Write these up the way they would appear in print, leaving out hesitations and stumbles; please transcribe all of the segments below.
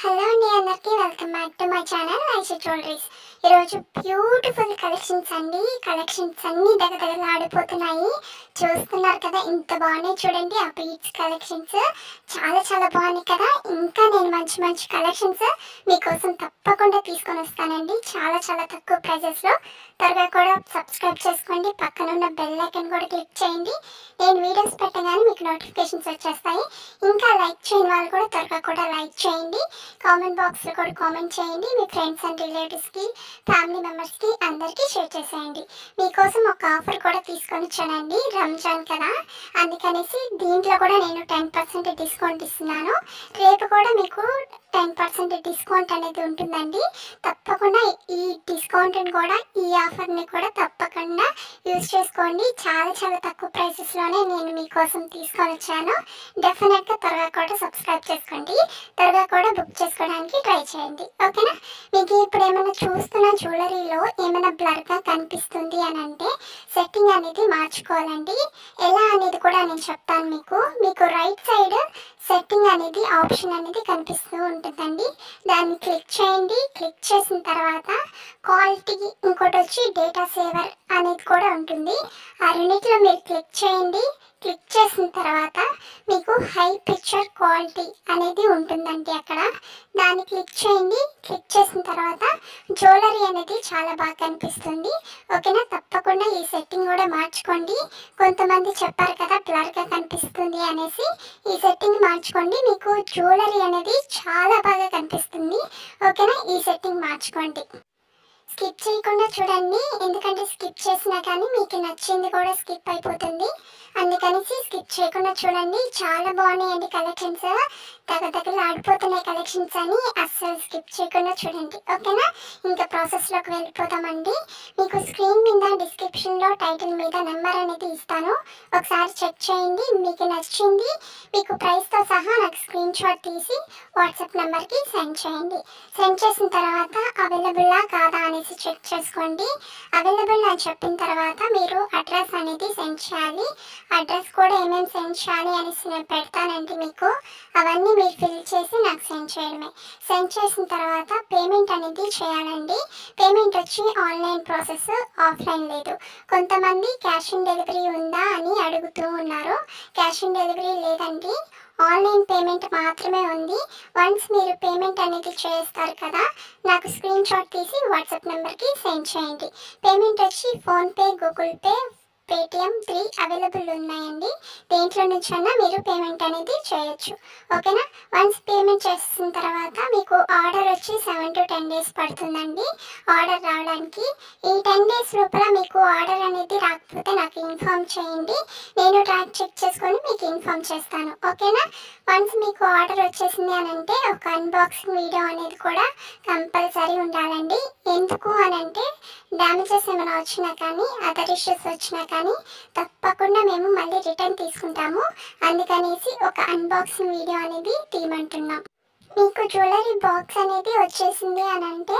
Hello అండి, అందరికీ welcome back to my channel Aishu jewelleries. ఈరోజు బ్యూటిఫుల్ కలెక్షన్స్ అండి. కలెక్షన్స్ అన్నీ ఆడిపోతున్నాయి. చూస్తున్నారు కదా, ఇంత బాగున్నాయి చూడండి. ఆ బీట్స్ కలెక్షన్స్ చాలా చాలా బాగున్నాయి కదా. ఇంకా నేను మంచి మంచి కలెక్షన్స్ మీకోసం తప్పకుండా తీసుకొని వస్తానండి, చాలా చాలా తక్కువ ప్రైజెస్లో. త్వరగా కూడా సబ్స్క్రైబ్ చేసుకోండి, పక్కన ఉన్న బెల్ ఐకాన్ కూడా క్లిక్ చేయండి. నేను వీడియోస్ పెట్టగానే మీకు నోటిఫికేషన్స్ వచ్చేస్తాయి. ఇంకా లైక్ చేయని వాళ్ళు కూడా త్వరగా కూడా లైక్ చేయండి. కామెంట్ బాక్స్లో కూడా కామెంట్ చేయండి. మీ ఫ్రెండ్స్ అండ్ రిలేటివ్స్కి, ఫ్యామిలీ మెంబర్స్కి అందరికీ షేర్ చేసేయండి. మీకోసం ఒక ఆఫర్ కూడా తీసుకొని వచ్చానండి. రంజాన్ కదా, అందుకనేసి దీంట్లో కూడా నేను 10% డిస్కౌంట్ ఇస్తున్నాను. రేపు కూడా మీకు 10% డిస్కౌంట్ అనేది ఉంటుందండి. తప్పకుండా ఈ డిస్కౌంట్ని కూడా, ఈ ఆఫర్ని కూడా తప్పకుండా యూజ్ చేసుకోండి. చాలా చాలా తక్కువ ప్రైసెస్లోనే నేను మీకోసం తీసుకొని వచ్చాను. డెఫినెట్గా త్వరగా కూడా సబ్స్క్రైబ్ చేసుకోండి, త్వరగా కూడా బుక్ చేసుకోవడానికి ట్రై చేయండి, ఓకేనా. మీకు ఇప్పుడు ఏమైనా చూస్తున్న జ్యువెలరీలో ఏమైనా బ్లర్గా కనిపిస్తుంది అని అంటే సెట్టింగ్ అనేది మార్చుకోవాలండి. ఎలా అనేది కూడా నేను చెప్తాను మీకు రైట్ సైడ్ సెట్టింగ్ అనేది ఆప్షన్ అనేది కనిపిస్తూ ఉంటుందండి. దాన్ని క్లిక్ చేయండి. క్లిక్ చేసిన తర్వాత క్వాలిటీ, ఇంకోటి వచ్చి డేటా సేవర్ అనేది కూడా ఉంటుంది. ఆ రెండిట్లో మీరు క్లిక్ చేయండి. క్లిక్ చేసిన తర్వాత మీకు హై పిక్చర్ క్వాలిటీ అనేది ఉంటుందండి అక్కడ. దాన్ని క్లిక్ చేయండి. క్లిక్ చేసిన తర్వాత జ్యువెలరీ అనేది చాలా బాగా కనిపిస్తుంది, ఓకేనా. తప్పకుండా ఈ సెట్టింగ్ కూడా మార్చుకోండి. కొంతమంది చెప్పారు కదా బ్లర్గా కనిపిస్తుంది అనేసి, ఈ సెట్టింగ్ మార్చుకోండి. మీకు జ్యువెలరీ అనేది చాలా బాగా కనిపిస్తుంది, ఓకేనా. ఈ సెట్టింగ్ మార్చుకోండి. స్కిప్ చేయకుండా చూడండి, ఎందుకంటే స్కిప్ చేసినా కానీ మీకు నచ్చింది కూడా స్కిప్ అయిపోతుంది. అందుకనేసి స్కిప్ చేయకుండా చూడండి. చాలా బాగున్నాయండి కలెక్షన్స్, ఆడిపోతున్నాయి కలెక్షన్స్ అని అస్సలు స్కిప్ చేయకుండా చూడండి, ఓకేనా. ఇంకా ప్రాసెస్లోకి వెళ్ళిపోతామండి. మీకు స్క్రీన్ మీద డిస్క్రిప్షన్లో టైటిల్ మీద నెంబర్ అనేది ఇస్తాను, ఒకసారి చెక్ చేయండి. మీకు నచ్చింది, మీకు ప్రైస్తో సహా నాకు స్క్రీన్ షాట్ తీసి వాట్సాప్ నెంబర్కి సెండ్ చేయండి. సెండ్ చేసిన తర్వాత అవైలబుల్లా కాదా అనేసి చెక్ చేసుకోండి. అవైలబుల్ అని చెప్పిన తర్వాత మీరు అడ్రస్ అనేది సెండ్ చేయాలి. అడ్రస్ కూడా ఏమేమి సెండ్ చేయాలి అనేసి నేను పెడతానండి మీకు. అవన్నీ మీరు ఫిల్ చేసి నాకు సెండ్ చేయడమే. సెండ్ చేసిన తర్వాత పేమెంట్ అనేది చేయాలండి. పేమెంట్ వచ్చి ఆన్లైన్ ప్రాసెస్, ఆఫ్లైన్ లేదు. కొంతమంది క్యాష్ ఆన్ డెలివరీ ఉందా అని అడుగుతూ ఉన్నారు. క్యాష్ ఆన్ డెలివరీ లేదండి, ఆన్లైన్ పేమెంట్ మాత్రమే ఉంది. వన్స్ మీరు పేమెంట్ అనేది చేస్తారు కదా, నాకు స్క్రీన్ షాట్ తీసి వాట్సాప్ నెంబర్కి సెండ్ చేయండి. పేమెంట్ వచ్చి PhonePe, Google pay, Paytm 3 available ఉన్నాయండి. దేంట్లో నుంచైనా మీరు పేమెంట్ అనేది చేయొచ్చు, ఓకేనా. వన్స్ పేమెంట్ చేసిన తర్వాత మీకు ఆర్డర్ వచ్చి 7 to 10 days పడుతుందండి ఆర్డర్ రావడానికి. ఈ 10 days లోపల మీకు ఆర్డర్ అనేది రాకపోతే నాకు ఇన్ఫామ్ చేయండి, నేను ట్రాక్ చెక్ చేసుకొని మీకు ఇన్ఫామ్ చేస్తాను, ఓకేనా. వన్స్ మీకు ఆర్డర్ వచ్చేసింది అని అంటే ఒక అన్బాక్సింగ్ వీడియో అనేది కూడా కంపల్సరీ ఉండాలండి. ఎందుకు అని అంటే డ్యామేజెస్ ఏమైనా వచ్చినా కానీ, అదర్ ఇష్యూస్ వచ్చినా కానీ తప్పకుండా మేము మళ్ళీ రిటర్న్ తీసుకుంటాము. అందుకనేసి ఒక అన్బాక్సింగ్ వీడియో అనేది తీయమంటున్నాం. మీకు జ్యువెలరీ బాక్స్ అనేది వచ్చేసింది అని అంటే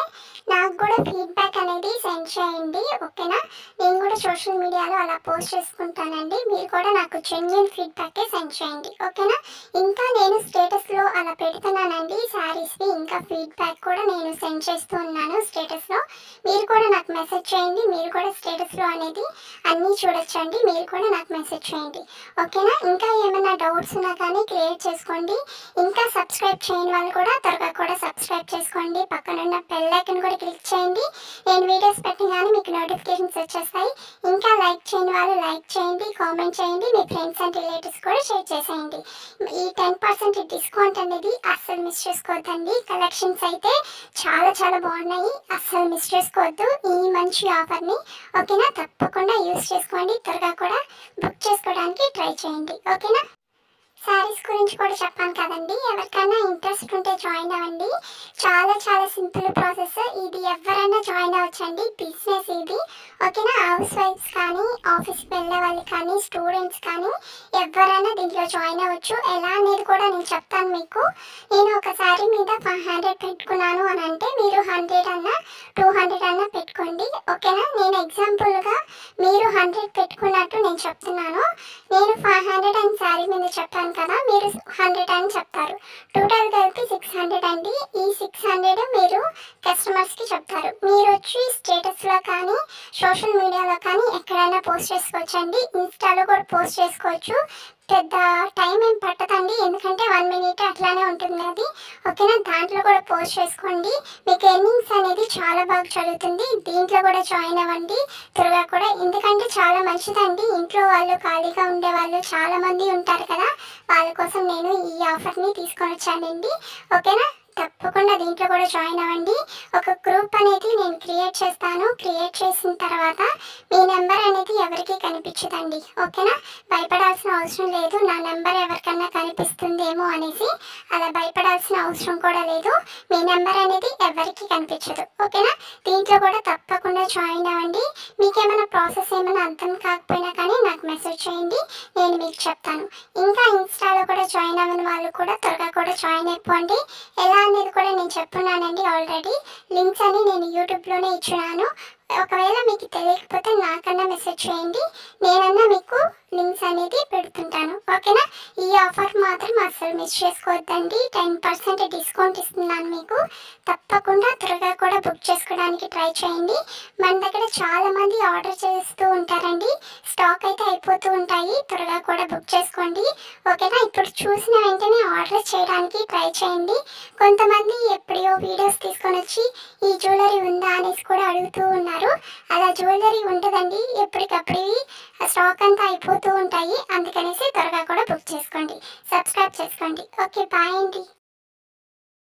నాకు కూడా ఫీడ్బ్యాక్ అనేది సెండ్ చేయండి, ఓకేనా. నేను కూడా సోషల్ మీడియాలో అలా పోస్ట్ చేసుకుంటానండి. మీరు కూడా నాకు జెన్యూన్ ఫీడ్బ్యాకే సెండ్ చేయండి, ఓకేనా. ఇంకా నేను స్టేటస్లో అలా పెడుతున్నానండి శారీస్ని. ఇంకా ఫీడ్బ్యాక్ కూడా నేను సెండ్ చేస్తూ ఉన్నాను స్టేటస్లో. మీరు కూడా నాకు మెసేజ్ చేయండి. మీరు కూడా స్టేటస్లో అనేది అన్నీ చూడొచ్చండి. మీరు కూడా నాకు మెసేజ్ చేయండి, ఓకేనా. ఇంకా ఏమైనా డౌట్స్ ఉన్నా కానీ క్లియర్ చేసుకోండి. ఇంకా సబ్స్క్రైబ్ చేయని వాళ్ళు కూడా త్వరగా కూడా సబ్స్క్రైబ్ చేసుకోండి. పక్కనున్న బెల్ ఐకాన్ కూడా క్లిక్ చేయండి. నేను వీడియోస్ పెట్టగానే మీకు నోటిఫికేషన్స్ వచ్చేస్తాయి. ఇంకా లైక్ చేయని వాళ్ళు లైక్ చేయండి, కామెంట్ చేయండి. మీ ఫ్రెండ్స్ అండ్ రిలేటివ్స్ కూడా షేర్ చేసేయండి. ఈ 10% డిస్కౌంట్ అనేది అస్సలు మిస్ చేసుకోవద్దండి. కలెక్షన్స్ అయితే చాలా చాలా బాగున్నాయి, అస్సలు మిస్ చేసుకోవద్దు ఈ మంచి ఆఫర్ని, ఓకేనా. తప్పకుండా యూజ్ చేసుకోండి, త్వరగా కూడా బుక్ చేసుకోవడానికి ట్రై చేయండి, ఓకేనా. శారీస్ గురించి కూడా చెప్పాను కదండి, ఎవరికైనా ఇంట్రెస్ట్ ఉంటే జాయిన్ అవ్వండి. చాలా చాలా సింపుల్ ప్రాసెస్ ఇది, ఎవరైనా జాయిన్ అవ్వచ్చండి. బిజినెస్ ఇది, ఓకేనా. హౌస్ వైఫ్స్ కానీ, ఆఫీస్కి వెళ్ళే వాళ్ళు కానీ, స్టూడెంట్స్ కానీ ఎవరైనా దీంట్లో జాయిన్ అవ్వచ్చు. ఎలా అనేది కూడా నేను చెప్తాను మీకు. నేను ఒక శారీ మీద 500 పెట్టుకున్నాను అని అంటే మీరు 100 అన్నా 200 అన్న పెట్టుకోండి, ఓకేనా. నేను ఎగ్జాంపుల్గా మీరు 100 పెట్టుకున్నట్టు నేను చెప్తున్నాను. నేను 500 అని శారీ మీద చెప్పాను కదా, మీరు 100 అని చెప్తారు. టోటల్ కలిపి 600 అండి. ఈ 600 మీరు కస్టమర్స్కి చెప్తారు. మీరు వచ్చి స్టేటస్లో కానీ సోషల్ మీడియాలో కానీ ఎక్కడైనా పోస్ట్ చేసుకోవచ్చండి. ఇన్స్టాలో కూడా పోస్ట్ చేసుకోవచ్చు. పెద్ద టైం ఏం పట్టదండి, ఎందుకంటే 1 మినిట్ అట్లానే ఉంటుంది అది, ఓకేనా. దాంట్లో కూడా పోస్ట్ చేసుకోండి. మీకు ఎర్నింగ్స్ అనేది చాలా బాగా జరుగుతుంది. దీంట్లో కూడా జాయిన్ అవ్వండి త్వరగా కూడా, ఎందుకంటే చాలా మంచిదండి. ఇంట్లో వాళ్ళు ఖాళీగా ఉండే వాళ్ళు చాలామంది ఉంటారు కదా, వాళ్ళ కోసం నేను ఈ ఆఫర్ని తీసుకొని వచ్చానండి, ఓకేనా. తప్పకుండా దీంట్లో కూడా జాయిన్ అవ్వండి. ఒక గ్రూప్ అనేది నేను క్రియేట్ చేస్తాను. క్రియేట్ చేసిన తర్వాత మీ నెంబర్ అనేది ఎవరికి కనిపించదండి, ఓకేనా. భయపడాల్సిన అవసరం లేదు, నా నెంబర్ ఎవరికన్నా కనిపిస్తుందేమో అనేసి. అలా భయపడాల్సిన అవసరం కూడా లేదు. మీ నెంబర్ అనేది ఎవరికి కనిపించదు, ఓకేనా. దీంట్లో కూడా తప్పకుండా జాయిన్ అవ్వండి. మీకేమైనా ప్రాసెస్ ఏమైనా అర్థం కాకపోయినా కానీ నాకు మెసేజ్ చేయండి, నేను మీకు చెప్తాను. ఇంకా ఇన్స్టాలో కూడా జాయిన్ అవ్వని వాళ్ళు కూడా త్వరగా కూడా జాయిన్ అయిపోండి. ఎలా అనేది కూడా నేను చెప్పున్నానండి ఆల్రెడీ. లింక్స్ అని నేను యూట్యూబ్లోనే ఇచ్చున్నాను. ఒకవేళ మీకు తెలియకపోతే నాకన్నా మెసేజ్ చేయండి, నేనన్నా మీకు లింక్స్ అనేది పెడుతుంటాను, ఓకేనా. ఈ ఆఫర్ మాత్రం అసలు మిస్ చేసుకోవద్దండి. 10% డిస్కౌంట్ ఇస్తున్నాను మీకు. తప్పకుండా త్వరగా కూడా బుక్ చేసుకోవడానికి ట్రై చేయండి. మన దగ్గర చాలామంది ఆర్డర్ చేస్తూ ఉంటారండి, స్టాక్ అయితే అయిపోతూ ఉంటాయి. త్వరగా కూడా బుక్ చేసుకోండి, ఓకేనా. ఇప్పుడు చూసిన వెంటనే ఆర్డర్ చేయడానికి ట్రై చేయండి. కొంతమంది ఎప్పుడో వీడియోస్ తీసుకొని వచ్చి ఈ జ్యువెలరీ ఉందా అనేసి కూడా అడుగుతూ ఉన్నారు. అలా జ్యువెలరీ ఉంటుందండి, ఎప్పటికప్పుడు స్టాక్ అంతా అయిపోతూ ఉంటాయి. అందుకనేసి త్వరగా కూడా బుక్ చేసుకోండి, సబ్స్క్రైబ్ చేసుకోండి. ఓకే, బాయ్ అండి.